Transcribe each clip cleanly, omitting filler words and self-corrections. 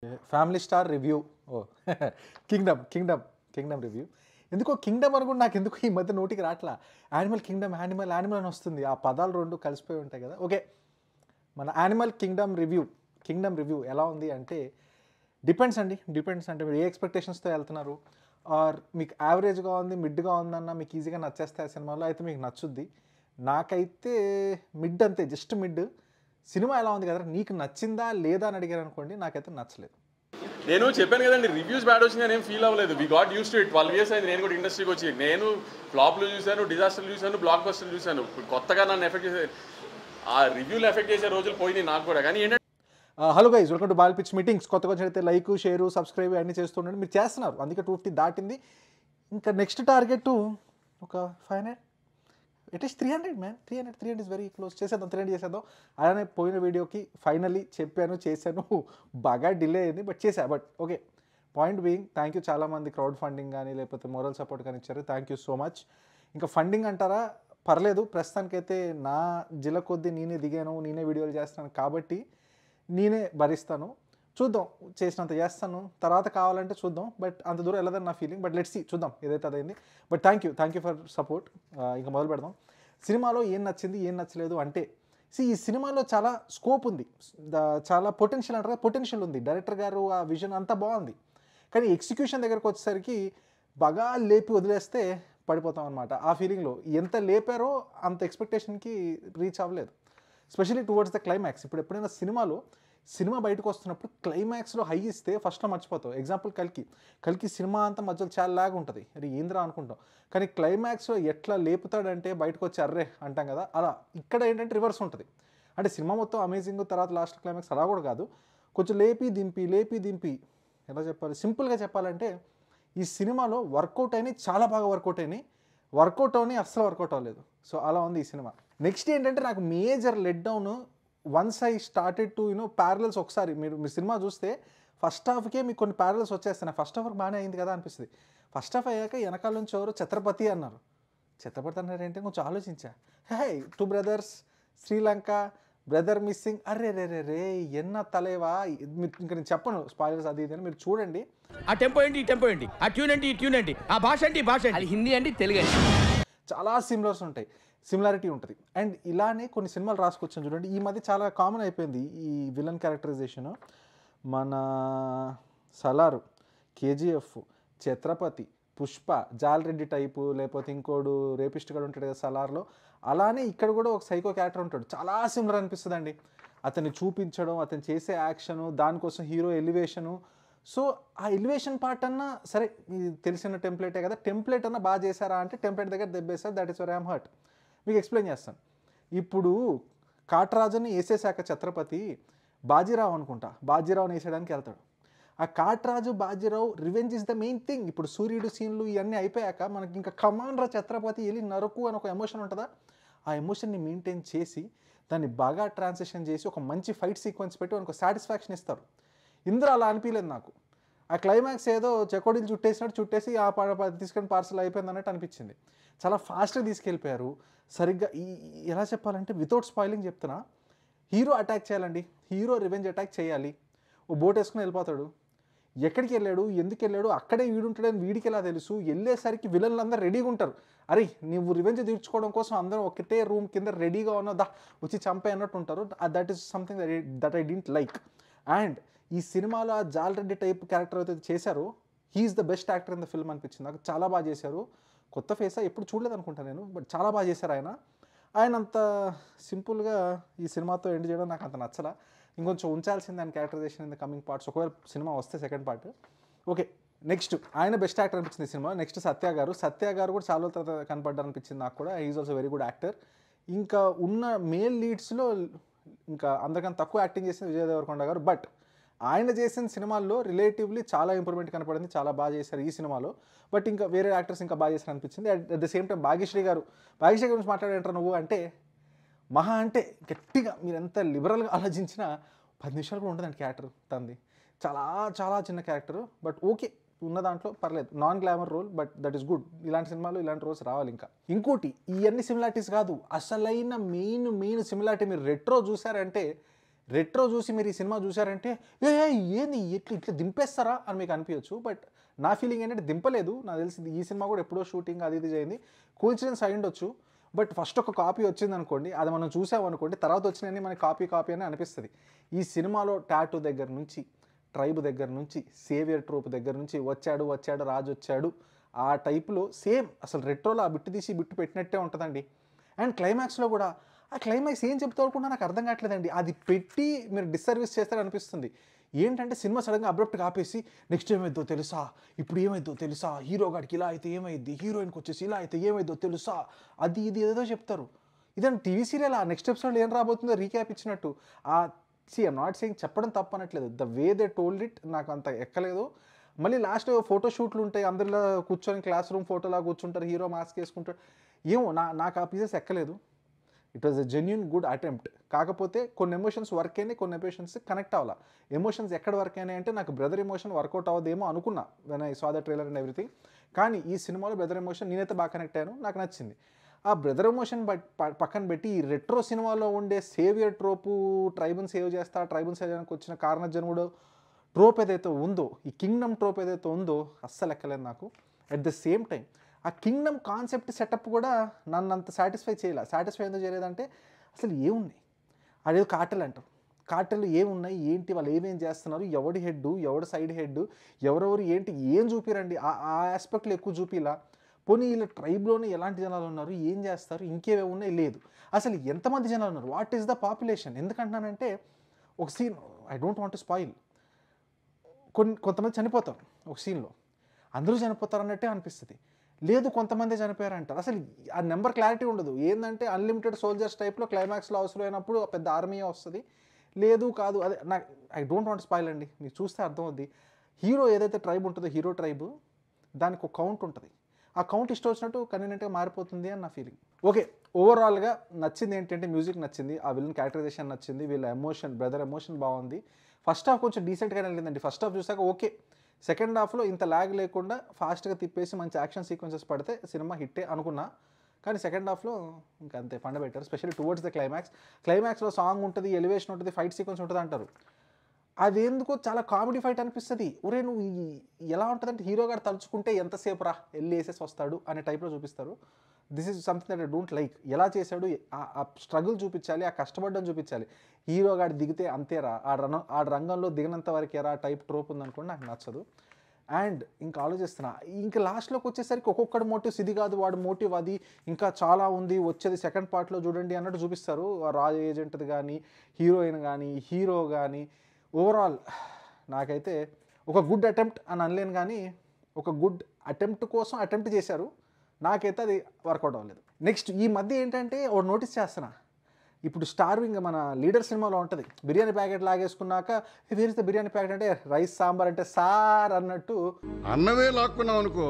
Family star review ఓ Kingdom review ఎందుకో Kingdom అని కూడా నాకు ఎందుకు ఈ మధ్య నోటికి రాట్లా యానిమల్ కింగ్డమ్ యానిమల్ అని వస్తుంది ఆ పదాలు రెండు కలిసిపోయి ఉంటాయి కదా ఓకే మన యానిమల్ కింగ్డమ్ రివ్యూ ఎలా ఉంది అంటే డిపెండ్స్ అంటే మీరు ఏ ఎక్స్పెక్టేషన్స్తో వెళ్తున్నారు ఆర్ మీకు యావరేజ్గా ఉంది మిడ్గా ఉందన్న మీకు ఈజీగా నచ్చేస్తాయి సినిమాలో అయితే మీకు నచ్చుద్ది నాకైతే మిడ్ అంతే జస్ట్ మిడ్ సినిమా ఎలా ఉంది కదా నీకు నచ్చిందా లేదా అని అడిగారు అనుకోండి నాకైతే నచ్చలేదు నేను చెప్పాను కదండి రివ్యూస్ బ్యాడ్ వచ్చింది నేను ఫీల్ అవ్వలేదు we got use to it 12 years అయింది నేను కూడా ఇండస్ట్రీకి వచ్చి నేను ఫ్లాప్లు చూశాను డిజాస్టర్లు చూశాను బ్లాక్ బస్టర్లు చూశాను కొత్తగా నన్ను ఎఫెక్ట్ చేసే ఆ రివ్యూలు ఎఫెక్ట్ చేసే రోజులు పోయినాయి నాకు కూడా కానీ ఏంటంటే hello guys welcome to ball pitch meetings కొత్తగా వచ్చినట్లయితే లైక్ షేర్ సబ్స్క్రైబ్ అన్నీ చేస్తుండండి మీరు చేస్తున్నారు అందుకే 250 దాటింది ఇంకా నెక్స్ట్ టార్గెట్ ఒక 500 it is 300 man 300 is very close చేసేద్దాం 300 చేసేద్దాం అలానే పోయిన వీడియోకి ఫైనల్లీ చేశాను బాగా డిలే అయింది but but okay point being thank you చాలామంది క్రౌడ్ ఫండింగ్ కానీ లేకపోతే మోరల్ సపోర్ట్ కానీ ఇచ్చారు థ్యాంక్ యూ సో మచ్ ఇంకా ఫండింగ్ అంటారా పర్లేదు ప్రస్తుతానికైతే నా జిల కొద్దీ నేనే దిగాను నేనే వీడియోలు చేస్తాను కాబట్టి నేనే భరిస్తాను చూద్దాం చేసినంత చేస్తాను తర్వాత కావాలంటే చూద్దాం బట్ అంత దూరం వెళ్ళదని నా ఫీలింగ్ బట్ లెట్స్ సీ చూద్దాం ఏదైతే అదైంది but thank you for support ఇంకా మొదలు పెడదాం సినిమాలో ఏం నచ్చింది ఏం నచ్చలేదు అంటే ఈ సినిమాలో చాలా స్కోప్ ఉంది చాలా పొటెన్షియల్ అంటారు పొటెన్షియల్ ఉంది డైరెక్టర్ గారు ఆ విజన్ అంతా బాగుంది కానీ ఎగ్జిక్యూషన్ దగ్గరకు వచ్చేసరికి బాగా లేపి వదిలేస్తే పడిపోతాం అనమాట ఆ ఫీలింగ్లో ఎంత లేపారో అంత ఎక్స్పెక్టేషన్కి రీచ్ అవ్వలేదు స్పెషల్లీ టువర్డ్స్ ద క్లైమాక్స్ ఇప్పుడు ఎప్పుడైనా సినిమా బయటకు వస్తున్నప్పుడు క్లైమాక్స్లో హై ఇస్తే ఫస్ట్లో మర్చిపోతావు ఎగ్జాంపుల్ కల్కి సినిమా అంతా మధ్యలో చాలా లాగ్ ఉంటుంది అది ఏంద్రా అనుకుంటాం కానీ క్లైమాక్స్లో ఎట్లా లేపుతాడంటే బయటకు వచ్చి అర్రే అంటాం కదా అలా ఇక్కడ ఏంటంటే రివర్స్ ఉంటుంది అంటే సినిమా మొత్తం అమేజింగ్ తర్వాత లాస్ట్ క్లైమాక్స్ అలా కూడా కాదు కొంచెం లేపి దింపి ఎలా చెప్పాలి సింపుల్గా చెప్పాలంటే ఈ సినిమాలో వర్కౌట్ అయినాయి చాలా బాగా వర్కౌట్ అయినాయి అస్సలు వర్కౌట్ అవ్వలేదు సో అలా ఉంది ఈ సినిమా నెక్స్ట్ ఏంటంటే నాకు major let down once I started to parallels ఒకసారి మీరు సినిమా చూస్తే ఫస్ట్ హాఫ్కే మీకు కొన్ని ప్యారలల్స్ వచ్చేస్తున్నాయి ఫస్ట్ హాఫ్ బాగానే అయింది కదా అనిపిస్తుంది ఫస్ట్ హాఫ్ అయ్యాక వెనకాల నుంచి ఎవరు ఛత్రపతి అన్నారు ఏంటంటే కొంచెం ఆలోచించా hey 2 brothers Sri Lanka brother missing అర్రే రే ఎన్న తలేవా ఇంకా నేను చెప్పను స్పాయిలర్స్ అది ఇది అని మీరు చూడండి ఆ టెంపో ఏంటి ఈ టెంపో ఏంటి ఆ ట్యూన్ ఏంటి ఈ ట్యూన్ ఏంటి ఆ భాష ఏంటి ఈ భాష ఏంటి అది హిందీ ఏంటి తెలుగు ఏంటి చాలా సిమిలారిటీ ఉంటుంది అండ్ ఇలానే కొన్ని సినిమాలు రాసుకొచ్చాను చూడండి ఈ మధ్య చాలా కామన్ అయిపోయింది ఈ విలన్ క్యారెక్టరైజేషను మన సలారు కేజీఎఫ్ ఛత్రపతి పుష్ప జాల్రెడ్డి టైపు లేకపోతే ఇంకోడు రేపిస్ట్గా ఉంటాడు కదా సలార్లో అలానే ఇక్కడ కూడా ఒక సైకో క్యారెక్టర్ ఉంటాడు చాలా సిమిలర్ అనిపిస్తుంది అండి అతన్ని చూపించడం అతను చేసే యాక్షను దానికోసం హీరో ఎలివేషను సో ఆ ఎలివేషన్ పార్ట్ అన్నా సరే తెలిసిన టెంప్లెటే కదా టెంప్లెట్ అన్నా బాగా చేశారా అంటే టెంప్లెట్ దగ్గర దెబ్బేశారు that is where I'm hurt మీకు ఎక్స్ప్లెయిన్ చేస్తాను ఇప్పుడు కాట్రాజుని వేసేసాక ఛత్రపతి బాజీరావు అనుకుంటా బాజీరావుని వేసేయడానికి వెళ్తాడు ఆ Katraju Bajirao revenge is the main thing ఇప్పుడు సూర్యుడు సీన్లు ఇవన్నీ అయిపోయాక మనకి ఇంకా కమాండ్రా ఛత్రపతి వెళ్ళి నరకు అని ఒక ఎమోషన్ ఉంటుందా ఆ ఎమోషన్ని మెయింటైన్ చేసి దాన్ని బాగా ట్రాన్సిషన్ చేసి ఒక మంచి ఫైట్ సీక్వెన్స్ పెట్టి మనకు సాటిస్ఫాక్షన్ ఇస్తారు ఇందులో అలా అనిపించలేదు నాకు ఆ క్లైమాక్స్ ఏదో చెకోడీలు చుట్టేసి ఆ తీసుకొని పార్సల్ అయిపోయింది అన్నట్టు అనిపించింది చాలా ఫాస్ట్గా తీసుకెళ్ళిపోయారు సరిగ్గా ఎలా చెప్పాలంటే వితౌట్ స్పాయిలింగ్ చెప్తున్నా హీరో అటాక్ చేయాలండి హీరో రివెంజ్ అటాక్ చేయాలి ఓ బోట్ వేసుకుని వెళ్ళిపోతాడు ఎక్కడికి వెళ్ళాడు ఎందుకు వెళ్ళాడు అక్కడే వీడుంటాడని వీడికి ఎలా తెలుసు వెళ్ళేసరికి విలన్లు అందరూ రెడీగా ఉంటారు అరే నువ్వు రివెంజ్ తీర్చుకోవడం కోసం అందరూ ఒకటే రూమ్ కింద రెడీగా ఉన్నదా వచ్చి చంపే అన్నట్టు ఉంటారు that is something that I didn't like and ఈ సినిమాలో ఆ జాల్రెడ్డి టైప్ క్యారెక్టర్ అయితే చేశారో he is the best actor in the film అనిపించింది నాకు చాలా బాగా చేశారు కొత్త ఫేసా ఎప్పుడు చూడలేదు అనుకుంటాను నేను బట్ చాలా బాగా చేశారు ఆయన అంత సింపుల్గా ఈ సినిమాతో ఎండ్ చేయడం నాకు అంత నచ్చలా ఇంకొంచెం ఉంచాల్సింది ఆయన characterization in the coming parts ఒకవేళ సినిమా వస్తే సెకండ్ పార్ట్ ఓకే నెక్స్ట్ ఆయన బెస్ట్ యాక్టర్ అనిపించింది ఈ సినిమా నెక్స్ట్ సత్య గారు కూడా చాలా తర్వాత కనపడ్డారు అనిపించింది నాకు కూడా is also very good actor ఇంకా ఉన్న మేల్ లీడ్స్లో ఇంకా అందరికన్నా తక్కువ యాక్టింగ్ చేసింది విజయ్ దేవరకొండ గారు బట్ ఆయన చేసిన సినిమాల్లో రిలేటివ్లీ చాలా ఇంప్రూవ్మెంట్ కనపడింది చాలా బాగా చేశారు ఈ సినిమాలో బట్ ఇంకా వేరే యాక్టర్స్ ఇంకా బాగా చేశారు అనిపించింది at the same time Bhagyashree గురించి మాట్లాడేంటారు నువ్వు అంటే మహా అంటే గట్టిగా మీరు ఎంత లిబరల్గా ఆలోచించినా 10 నిమిషాలు కూడా ఉంటుందండి క్యారెక్టర్ తంది చాలా చిన్న క్యారెక్టర్ బట్ ఓకే ఉన్న దాంట్లో పర్లేదు non glamour role but that is good ఇలాంటి సినిమాలు ఇలాంటి రోల్స్ రావాలి ఇంకా ఇంకోటి ఇవన్నీ సిమిలారిటీస్ కాదు అసలైన మెయిన్ సిమిలారిటీ మీరు రెట్రో చూసారంటే రెట్రో చూసి మీరు ఈ సినిమా చూసారంటే ఏ ఏంది ఇట్లా ఇట్లా దింపేస్తారా అని మీకు అనిపించచ్చు. బట్ నా ఫీలింగ్ ఏంటంటే దింపలేదు. నాకు తెలిసింది ఈ సినిమా కూడా ఎప్పుడో షూటింగ్ అది ఇది చేయింది, కోఇన్సిడెన్స్ అయి ఉండొచ్చు. బట్ ఫస్ట్ ఒక కాపీ వచ్చింది అనుకోండి, అది మనం చూసామనుకోండి, తర్వాత వచ్చినవి మనకి కాపీ అని అనిపిస్తుంది. ఈ సినిమాలో టాటూ దగ్గర నుంచి, ట్రైబ్ దగ్గర నుంచి, సేవియర్ ట్రోప్ దగ్గర నుంచి వచ్చాడు రాజు వచ్చాడు ఆ టైప్లో సేమ్ అసలు రెట్రోలో ఆ బిట్టు తీసి బిట్టు పెట్టినట్టే ఉంటుందండి. అండ్ క్లైమాక్స్లో కూడా ఆ క్లైమాక్స్ ఏం చెప్తావు కూడా నాకు అర్థం కావట్లేదండి. అది పెట్టి మీరు డిస్సర్వీస్ చేస్తారనిపిస్తుంది. ఏంటంటే సినిమా సడన్గా అబ్రప్ట్గా ఆపేసి నెక్స్ట్ ఏమైద్దో తెలుసా, ఇప్పుడు ఏమైద్దో తెలుసా, హీరో గాడికి ఇలా అయితే ఏమైద్ది, హీరోయిన్కి వచ్చేసి ఇలా అయితే ఏమైద్దో తెలుసా, అది ఇది ఏదో చెప్తారు. ఇదంటే టీవీ సీరియల్ ఆ నెక్స్ట్ ఎపిసోడ్లో ఏం రాబోతుందో రీక్యాప్ ఇచ్చినట్టు. ఐఎమ్ నాట్ సేయింగ్ చెప్పడం తప్ప అనట్లేదు, the way they told it నాకు అంత ఎక్కలేదు. మళ్ళీ లాస్ట్ ఫోటో షూట్లు ఉంటాయి, అందరిలో కూర్చొని క్లాస్ రూమ్ ఫోటోలా కూర్చుంటారు, హీరో మాస్క్ వేసుకుంటారు. ఏమో నాకు ఆ పీసెస్ ఎక్కలేదు. It was a genuine good attempt. కాకపోతే కొన్ని ఎమోషన్స్ వర్క్ అయినాయి, కొన్ని ఎమోషన్స్ కనెక్ట్ అవ్వాలా. ఎమోషన్స్ ఎక్కడ వర్క్ అయినాయి అంటే నాకు బ్రదర్ ఎమోషన్ వర్కౌట్ అవ్వదేమో అనుకున్నా when I saw the trailer and everything. కానీ ఈ సినిమాలో బ్రదర్ ఎమోషన్ నేనైతే బాగా కనెక్ట్ అయ్యాను, నాకు నచ్చింది. ఆ బ్రదర్ ఎమోషన్ పక్కన పెట్టి ఈ రెట్రో సినిమాలో ఉండే సేవియర్ ట్రోపు, ట్రైబుని సేవ్ చేస్తా, ట్రైబుని సేవ్ చేయడానికి వచ్చిన కారణజన్ముడు ట్రోప్ ఏదైతే ఉందో, ఈ కింగ్డమ్ ట్రోప్ ఏదైతే ఉందో అస్సలు ఎక్కలేదు నాకు. అట్ ద సేమ్ టైం ఆ కింగ్డమ్ కాన్సెప్ట్ సెటప్ కూడా నన్ను అంత సాటిస్ఫై ఎందుకు చేయలేదంటే అసలు ఏమున్నాయి, అదేదో కార్టెల్ అంటారు, కార్టెల్లో ఏమున్నాయి, ఏంటి, వాళ్ళు ఏమేం చేస్తున్నారు, ఎవడి హెడ్, ఎవడి సైడ్ హెడ్, ఎవరెవరు ఏంటి, ఏం చూపిరండి. ఆ ఆస్పెక్ట్లో ఎక్కువ చూపిలా. పోనీ వీళ్ళ ట్రైబ్లోనే ఎలాంటి జనాలు ఉన్నారు, ఏం చేస్తారు, ఇంకేమేమి ఉన్నాయి, లేదు. అసలు ఎంతమంది జనాలు ఉన్నారు, వాట్ ఈస్ ద పాపులేషన్. ఎందుకంటున్నానంటే ఒక scene, I don't want to spoil, కొంతమంది చనిపోతారు ఒక సీన్లో, అందరూ చనిపోతారు అన్నట్టే అనిపిస్తుంది. లేదు కొంతమంది చనిపోయారంటారు. అసలు ఆ నెంబర్ క్లారిటీ ఉండదు. ఏంటంటే అన్లిమిటెడ్ సోల్జర్స్ టైప్లో క్లైమాక్స్లో అవసరమైనప్పుడు పెద్ద ఆర్మీ వస్తుంది, లేదు కాదు. అదే నాకు ఐ డోంట్ వాంట్ స్పాయిల్ అండి, మీకు చూస్తే అర్థమవుద్ది. హీరో ఏదైతే ట్రైబ్ ఉంటుందో, హీరో ట్రైబ్, దానికి ఒక కౌంట్ ఉంటుంది. ఆ కౌంట్ ఇష్టం వచ్చినట్టు కన్వీనియంట్గా మారిపోతుంది అని నా ఫీలింగ్. ఓకే, ఓవరాల్గా నచ్చింది ఏంటంటే మ్యూజిక్ నచ్చింది, ఆ విలన్ క్యారెక్టరైజేషన్ నచ్చింది, వీళ్ళ ఎమోషన్, బ్రదర్ ఎమోషన్ బాగుంది. ఫస్ట్ హాఫ్ కొంచెం డీసెంట్గానే వెళ్ళిందండి. ఫస్ట్ హాఫ్ చూసాక ఓకే. సెకండ్ హాఫ్లో ఇంత ల్యాగ్ లేకుండా ఫాస్ట్గా తిప్పేసి మంచి యాక్షన్ సీక్వెన్సెస్ పడితే సినిమా హిట్టే అనుకున్నా. కానీ సెకండ్ హాఫ్లో ఇంకా అంతే పండబెట్టారు, స్పెషల్లీ టువర్డ్స్ ద క్లైమాక్స్లో సాంగ్ ఉంటుంది, ఎలివేషన్ ఉంటుంది, ఫైట్ సీక్వెన్స్ ఉంటుంది అంటారు. అదేందుకో చాలా కామెడీ ఫైట్ అనిపిస్తుంది. ఒరే నువ్వు ఎలా ఉంటుందంటే హీరో గారు తలుచుకుంటే ఎంతసేపు రా వెళ్ళి వేసేసి వస్తాడు అనే టైప్లో చూపిస్తారు. This is something that I don't like. ఎలా చేశాడు, ఆ స్ట్రగుల్ చూపించాలి, ఆ కష్టపడడం చూపించాలి. హీరో గారు దిగితే అంతేరా, ఆ రంగంలో దిగినంత వరకేరా టైప్ ట్రోప్ ఉందనుకోండి, నాకు నచ్చదు. అండ్ ఇంకా ఆలోచిస్తున్నా, ఇంకా లాస్ట్లోకి వచ్చేసరికి ఒక్కొక్కటి మోటివ్స్, ఇది కాదు వాడు మోటివ్ అది, ఇంకా చాలా ఉంది వచ్చేది సెకండ్ పార్ట్లో చూడండి అన్నట్టు చూపిస్తారు. రాజు ఏజెంట్ది కానీ, హీరోయిన్ కానీ, హీరో కానీ. ఓవరాల్ నాకైతే ఒక గుడ్ అటెంప్ట్ అని అనలేను, కానీ ఒక గుడ్ అటెంప్ట్ కోసం అటెంప్ట్ చేశారు. నాకైతే అది వర్కౌట్ అవ్వలేదు. నెక్స్ట్ ఈ మధ్య ఏంటంటే ఒక నోటీస్ చేస్తున్నా, ఇప్పుడు స్టార్వింగ్ మన లీడర్ సినిమాలో ఉంటుంది, బిర్యానీ ప్యాకెట్ లాగేసుకున్నాక వేరే బిర్యానీ ప్యాకెట్ అంటే రైస్ సాంబార్ అంటే సార్ అన్నట్టు అన్నమే లాక్కున్నాం అనుకో,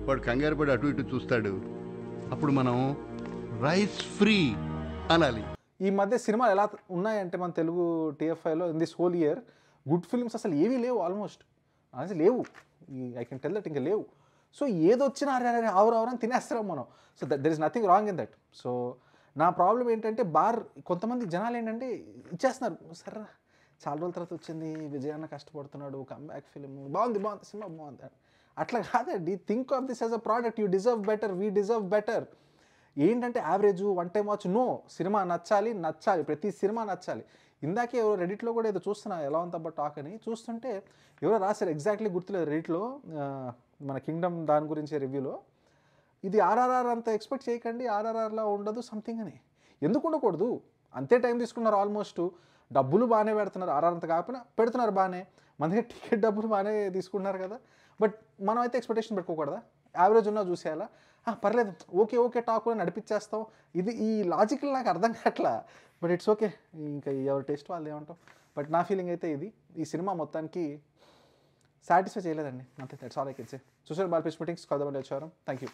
వాడు కంగారు పడి అటు ఇటు చూస్తాడు, అప్పుడు మనం రైస్ ఫ్రీ అనాలి. ఈ మధ్య సినిమాలు ఎలా ఉన్నాయంటే మన తెలుగు TFIలో in this whole year good films అసలు ఏవీ లేవు, ఆల్మోస్ట్ అసలు లేవు. ఐ కెన్ టెల్ దట్ ఇంకా లేవు. సో ఏదొచ్చినా అరే ఆవరని తినేస్తాం మనం. So there is nothing wrong in that. So నా ప్రాబ్లం ఏంటంటే కొంతమంది జనాలు ఏంటంటే ఇచ్చేస్తున్నారు, సరే చాలా రోజుల తర్వాత వచ్చింది, విజయాన్న కష్టపడుతున్నాడు, కమ్బ్యాక్ ఫిల్మ్ బాగుంది సినిమా బాగుంది, అట్లా కాదండి. Think of this as a product, you deserve better, we deserve better. ఏంటంటే average one time watch, no, సినిమా నచ్చాలి, ప్రతి సినిమా నచ్చాలి. ఇందాకే ఎవరో రెడిట్లో కూడా ఏదో చూస్తున్నా, ఎలా ఉందబ్బా టాక్ అని చూస్తుంటే ఎవరో రాశారు, ఎగ్జాక్ట్లీ గుర్తులేదు, రెడిట్లో మన కింగ్డమ్ దాని గురించి రివ్యూలో, ఇది RRR అంత ఎక్స్పెక్ట్ చేయకండి, RRRలా ఉండదు సంథింగ్ అని. ఎందుకు ఉండకూడదు, అంతే టైం తీసుకున్నారు, ఆల్మోస్ట్ డబ్బులు బాగానే పెడుతున్నారు, RRR అంత కాకపోయినా పెడుతున్నారు బాగానే, మన దగ్గర టికెట్ డబ్బులు బాగానే తీసుకున్నారు కదా. బట్ మనం అయితే ఎక్స్పెక్టేషన్ పెట్టుకోకూడదా, యావరేజ్ ఉన్నా చూసేయాలా, పర్లేదు ఓకే టాక్ కూడా నడిపించేస్తాం. ఈ లాజికల్ నాకు అర్థం కావట్లా. బట్ ఇట్స్ ఓకే, ఇంకా ఎవరి టేస్ట్ వాళ్ళు ఏమంటాం. బట్ నా ఫీలింగ్ అయితే ఇది, ఈ సినిమా మొత్తానికి సాటిస్ఫై చేయలేదండి, అంతే. That's all I can say. చూసారు బాల్ పిచ్ మీటింగ్స్, కదమని వచ్చారు. Thank you.